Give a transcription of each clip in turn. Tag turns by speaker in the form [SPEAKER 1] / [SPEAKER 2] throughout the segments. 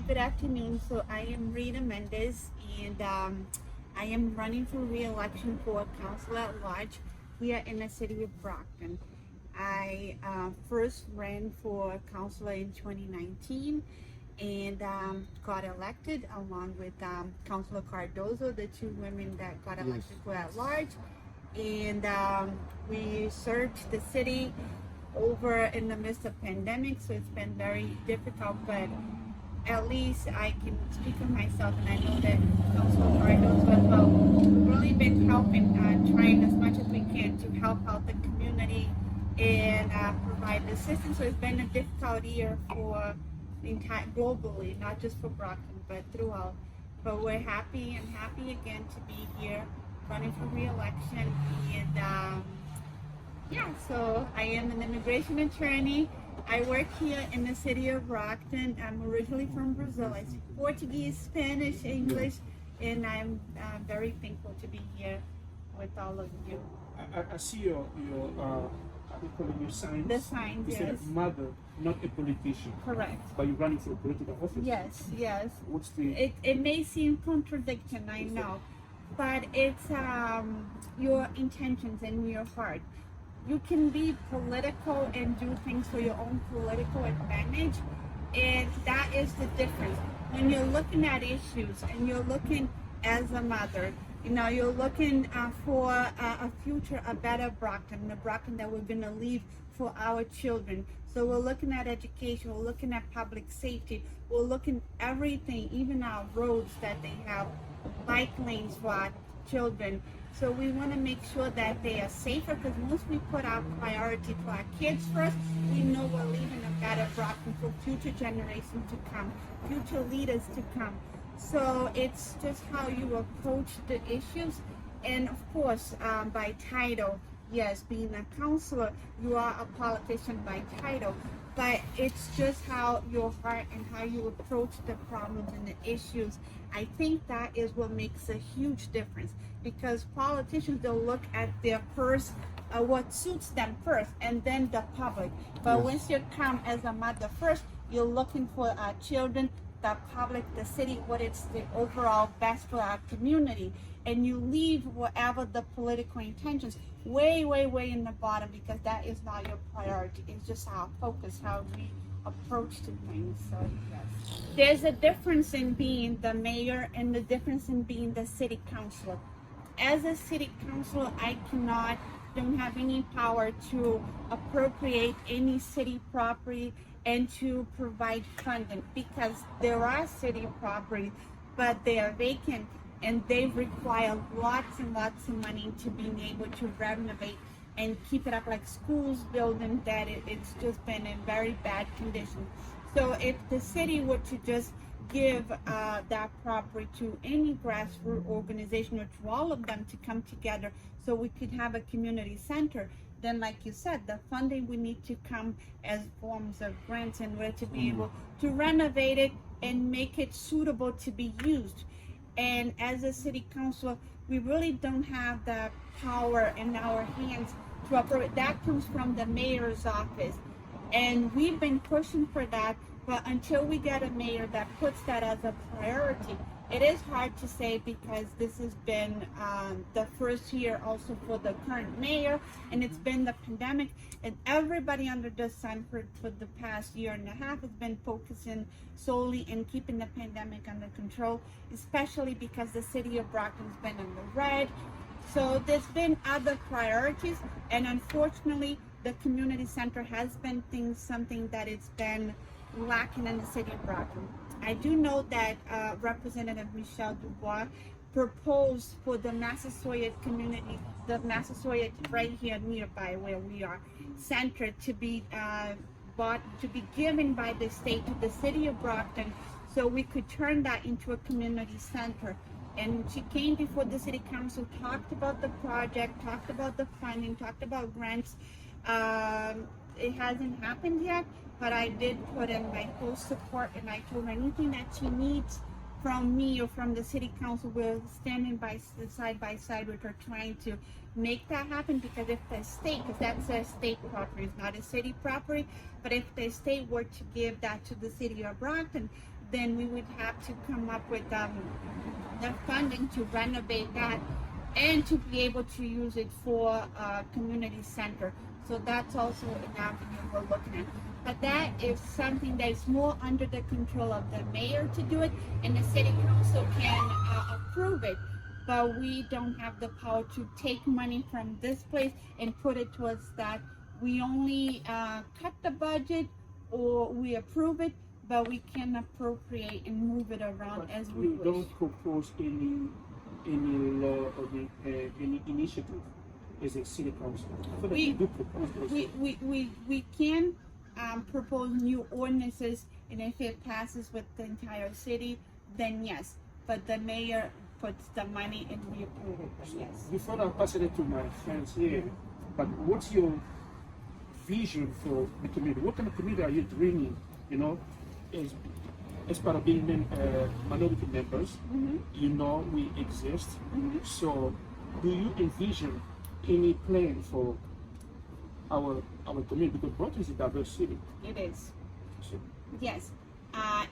[SPEAKER 1] good afternoon. So I am Rita Mendes, and I am running for re-election for council at large here in the city of Brockton. I first ran for councilor in 2019 and got elected along with Councilor Cardozo, the two women that got elected for at large. And we served the city over in the midst of pandemic, so it's been very difficult, but at least I can speak of myself, and I know that Councilor Cardozo as well. We've really been helping, trying as much as we can to help out the community and provide assistance. So it's been a difficult year for the entire globally, not just for Brockton, but throughout. But we're happy and happy again to be here, running for re-election, and yeah, so I am an immigration attorney. I work here in the city of Brockton. I'm originally from Brazil. I speak Portuguese, Spanish, English, and I'm very thankful to be here with all of you.
[SPEAKER 2] I see your signs.
[SPEAKER 1] The signs,
[SPEAKER 2] you
[SPEAKER 1] yes.
[SPEAKER 2] said mother, not a politician.
[SPEAKER 1] Correct.
[SPEAKER 2] But you're running for a political office?
[SPEAKER 1] Yes, yes.
[SPEAKER 2] What's the...
[SPEAKER 1] It may seem contradiction, I know, but it's your intentions and your heart. You can be political and do things for your own political advantage, and that is the difference. When you're looking at issues and you're looking as a mother, you know, you're looking for a future, a better Brockton, the Brockton that we're going to leave for our children. So we're looking at education, we're looking at public safety, we're looking at everything, even our roads that they have, bike lanes for our children. So we want to make sure that they are safer, because once we put our priority to our kids first, we know we're leaving a better Brockton for future generations to come, future leaders to come. So it's just how you approach the issues. And of course, by title, yes, being a counselor, you are a politician by title, but it's just how your heart and how you approach the problems and the issues. I think that is what makes a huge difference, because politicians, they'll look at their purse, what suits them first, and then the public. But
[SPEAKER 2] Yes.
[SPEAKER 1] once you come as a mother first, you're looking for our children, the public, the city, what is the overall best for our community. And you leave whatever the political intentions way, way, way in the bottom, because that is not your priority. It's just our focus, how we approach to things. So yes, there's a difference in being the mayor and the difference in being the city councilor. As a city councilor, I don't have any power to appropriate any city property and to provide funding, because there are city properties, but they are vacant and they require lots and lots of money to being able to renovate and keep it up, like schools building that it's just been in very bad condition. So if the city were to just give that property to any grassroots organization, or to all of them to come together so we could have a community center, then like you said, the funding would need to come as forms of grants in order to be able to renovate it and make it suitable to be used. And as a city councilor, we really don't have the power in our hands to operate. That comes from the mayor's office. And we've been pushing for that, but until we get a mayor that puts that as a priority, it is hard to say, because this has been the first year also for the current mayor, and it's been the pandemic, and everybody under the sun for the past year and a half has been focusing solely in keeping the pandemic under control, especially because the city of Brockton's been in the red. So there's been other priorities, and unfortunately, the community center has been something that it's been lacking in the city of Brockton. I do know that Representative Michelle Dubois proposed for the Massasoit community, the Massasoit right here nearby where we are, center to be given by the state to the city of Brockton, so we could turn that into a community center. And she came before the city council, talked about the project, talked about the funding, talked about grants. It hasn't happened yet, but I did put in my full support, and I told her anything that she needs from me or from the city council, we're standing side by side with her, trying to make that happen. Because if the state, because that's a state property, it's not a city property, but if the state were to give that to the city of Brockton, then we would have to come up with the funding to renovate that and to be able to use it for a community center. So that's also an avenue we're looking at. But that is something that is more under the control of the mayor to do it, and the city council can approve it. But we don't have the power to take money from this place and put it towards that. We only cut the budget or we approve it, but we can appropriate and move it around as we wish.
[SPEAKER 2] don't propose any law or any initiative as a city council. I thought that you do propose those.
[SPEAKER 1] We can propose new ordinances, and if it passes with the entire city, then yes. But the mayor puts the money and we approve it, but yes.
[SPEAKER 2] Before I pass it to my friends here, but what's your vision for the community? What kind of community are you dreaming, you know, as part of being minority members? You know we exist. So do you envision any plan for our community? Because Brockton is a diverse city.
[SPEAKER 1] It is.
[SPEAKER 2] So,
[SPEAKER 1] Yes,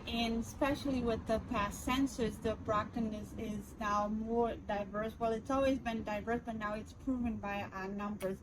[SPEAKER 1] and especially with the past census, the Brockton is now more diverse. Well, it's always been diverse, but now it's proven by our numbers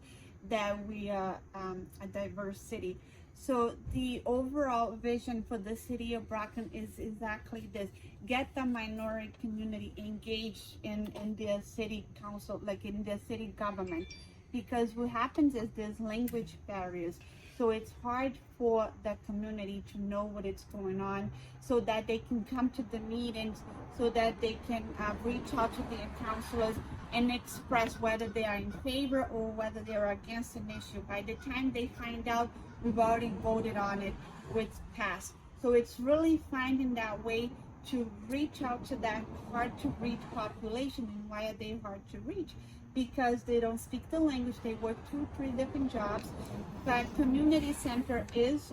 [SPEAKER 1] that we are a diverse city. So the overall vision for the city of Brockton is exactly this: get the minority community engaged in the city council, like in the city government. Because what happens is there's language barriers. So it's hard for the community to know what is going on, so that they can come to the meetings, so that they can reach out to their councilors and express whether they are in favor or whether they are against an issue. By the time they find out, we've already voted on it, it's passed. So it's really finding that way to reach out to that hard to reach population. And why are they hard to reach? Because they don't speak the language, they work 2-3 different jobs. But community center is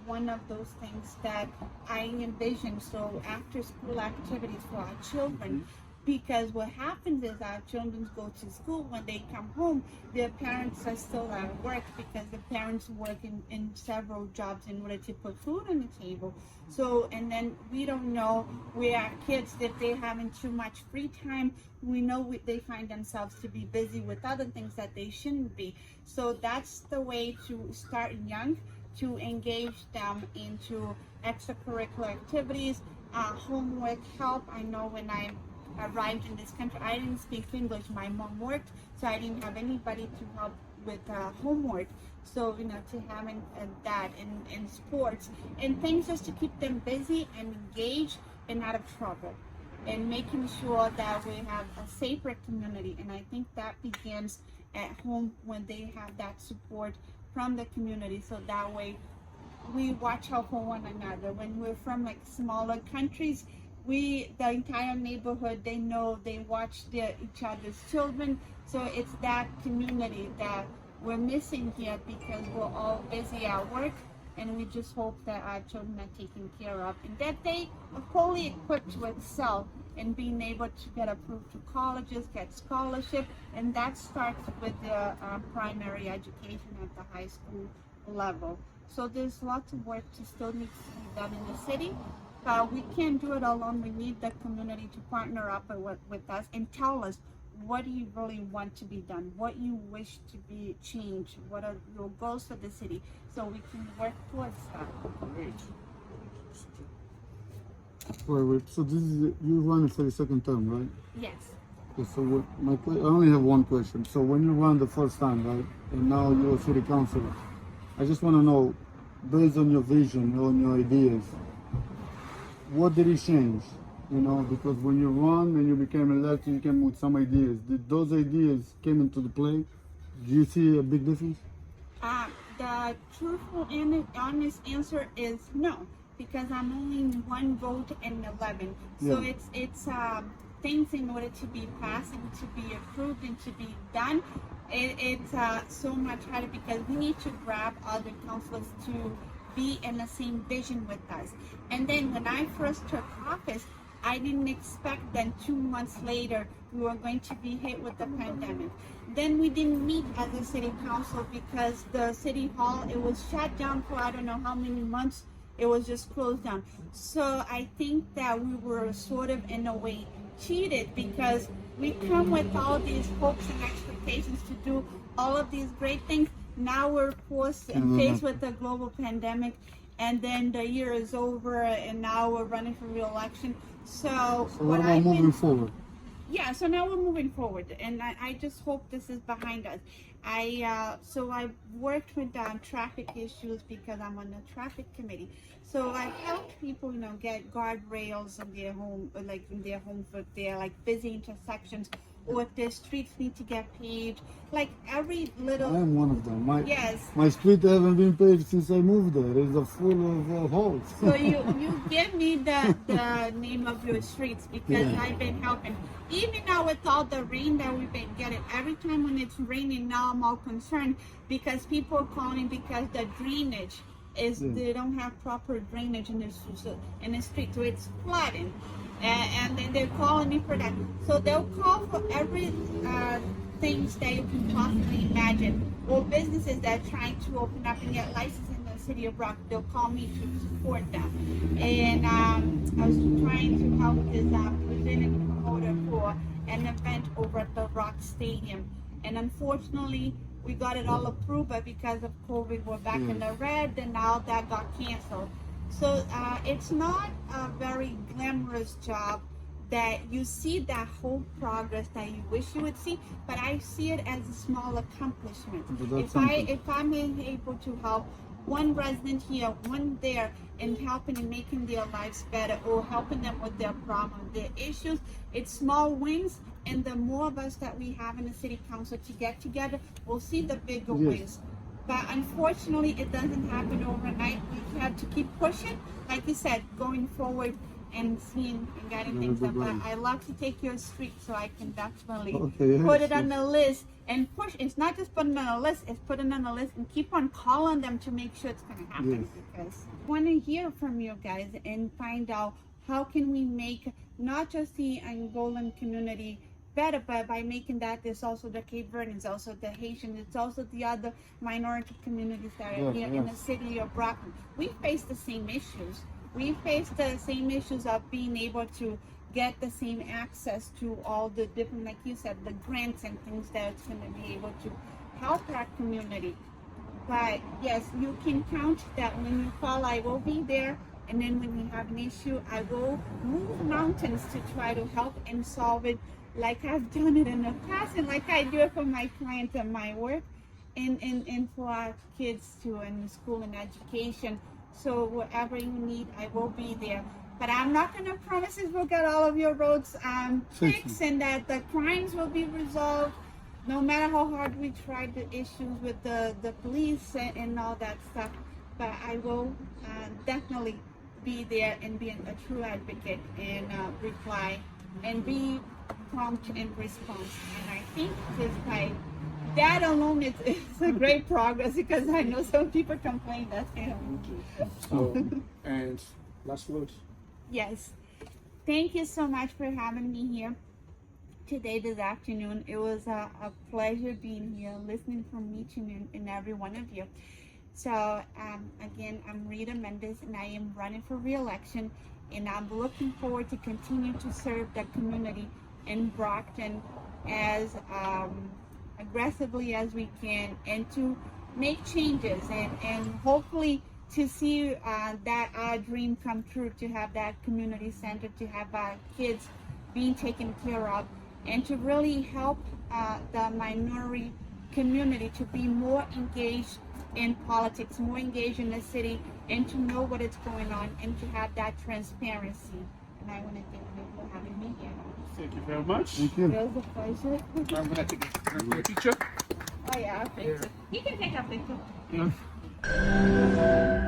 [SPEAKER 1] one of those things that I envision. So after school activities for our children, because what happens is our children go to school, when they come home, their parents are still at work, because the parents work in several jobs in order to put food on the table. So, and then we don't know where our kids, if they're having too much free time, we know they find themselves to be busy with other things that they shouldn't be. So that's the way to start young, to engage them into extracurricular activities, homework help. I know when I arrived in this country, I didn't speak English. My mom worked, so I didn't have anybody to help with homework. So, you know, to having that in sports and things just to keep them busy and engaged and out of trouble, and making sure that we have a safer community. And I think that begins at home, when they have that support from the community. So that way we watch out for one another. When we're from like smaller countries, the entire neighborhood, they know, they watch each other's children. So it's that community that we're missing here, because we're all busy at work, and we just hope that our children are taken care of, and that they are fully equipped to excel and being able to get approved to colleges, get scholarship, and that starts with the primary education at the high school level. So there's lots of work to still need to be done in the city. We can't do it alone. We need the community to partner up with us and tell us, what do you really want to be done? What you wish to be changed? What are your goals for the city? So we can work towards that.
[SPEAKER 3] Wait. So this is you running for the second term, right?
[SPEAKER 1] Yes.
[SPEAKER 3] Okay, so I only have one question. So when you ran the first time, right, and now you're a city councilor, I just want to know, based on your vision, on your ideas, what did it change? You know, because when you run and you became elected, you came with some ideas. Did those ideas came into the play? Do you see a big difference?
[SPEAKER 1] The truthful and honest answer is no, because I'm only one vote in 11. So
[SPEAKER 3] Yeah.
[SPEAKER 1] it's things in order to be passed and to be approved and to be done. It's so much harder, because we need to grab other councilors to be in the same vision with us. And then when I first took office, I didn't expect that 2 months later we were going to be hit with the pandemic. Then we didn't meet as a city council, because the city hall, it was shut down for I don't know how many months, It was just closed down. So I think that we were sort of in a way cheated, because we come with all these hopes and expectations to do all of these great things. Now we're forced and faced with a global pandemic, and then the year is over, and now we're running for re-election. So
[SPEAKER 3] what about moving forward?
[SPEAKER 1] Yeah, so now we're moving forward, and I just hope this is behind us. So I worked with traffic issues because I'm on the traffic committee. So I helped people, get guardrails in their home, if they're like busy intersections, or if their streets need to get paved. Like every little.
[SPEAKER 3] I am one of them.
[SPEAKER 1] Yes.
[SPEAKER 3] My street haven't been paved since I moved there. It's full of holes.
[SPEAKER 1] So you give me the name of your streets, because I've been helping. Even now with all the rain that we've been getting, every time when it's raining, now I'm all concerned because people are calling because the drainage they don't have proper drainage in the street, so it's flooding, and then they're calling me for that. So they'll call for every things that you can possibly imagine, or businesses that are trying to open up and get licensed in the city of Brockton. They'll call me to support them. And I was trying to help this presenting promoter for an event over at the Rock Stadium, and unfortunately we got it all approved, but because of COVID we're back in the red, and now that got canceled. So it's not a very glamorous job that you see that whole progress that you wish you would see, but I see it as a small accomplishment. If I'm able to help one resident here, one there, and helping and making their lives better, or helping them with their problems, their issues, it's small wins. And the more of us that we have in the city council to get together, we'll see the bigger wins. But unfortunately, it doesn't happen overnight. We have to keep pushing, like you said, going forward and seeing and getting things done. But I love to take your street, so I can definitely put it on the list and push. It's not just putting it on a list, it's putting it on the list and keep on calling them to make sure it's going to happen. Because I want to hear from you guys and find out how can we make not just the Angolan community better, but by making that, there's also the Cape Verdeans, also the Haitians, it's also the other minority communities that are here in the city of Brockton. We face the same issues. We face the same issues of being able to get the same access to all the different, like you said, the grants and things that's going to be able to help our community. But yes, you can count that when you call, I will be there. And then when you have an issue, I will move mountains to try to help and solve it, like I've done it in the past, and like I do it for my clients and my work, and for our kids too, in school and education. So whatever you need, I will be there. But I'm not going to promise we'll get all of your roads fixed and that the crimes will be resolved, no matter how hard we try the issues with the police and all that stuff. But I will definitely be there and be a true advocate and reply and be prompt in response. And I think just by that alone, it's a great progress, because I know some people complain that.
[SPEAKER 2] So, and last word.
[SPEAKER 1] Yes. Thank you so much for having me here today, this afternoon. It was a pleasure being here, listening from each and every one of you. So again, I'm Rita Mendes, and I am running for re-election, and I'm looking forward to continue to serve the community in Brockton as aggressively as we can, and to make changes and hopefully to see that our dream come true, to have that community center, to have our kids being taken care of, and to really help the minority community to be more engaged in politics, more engaged in the city, and to know what is going on, and to have that transparency. And I want to thank you for having me here.
[SPEAKER 2] Thank you very much.
[SPEAKER 3] Thank you.
[SPEAKER 1] It was a pleasure.
[SPEAKER 2] I'm going to take a picture.
[SPEAKER 1] Oh yeah, a picture. You can take a picture.
[SPEAKER 2] Yeah.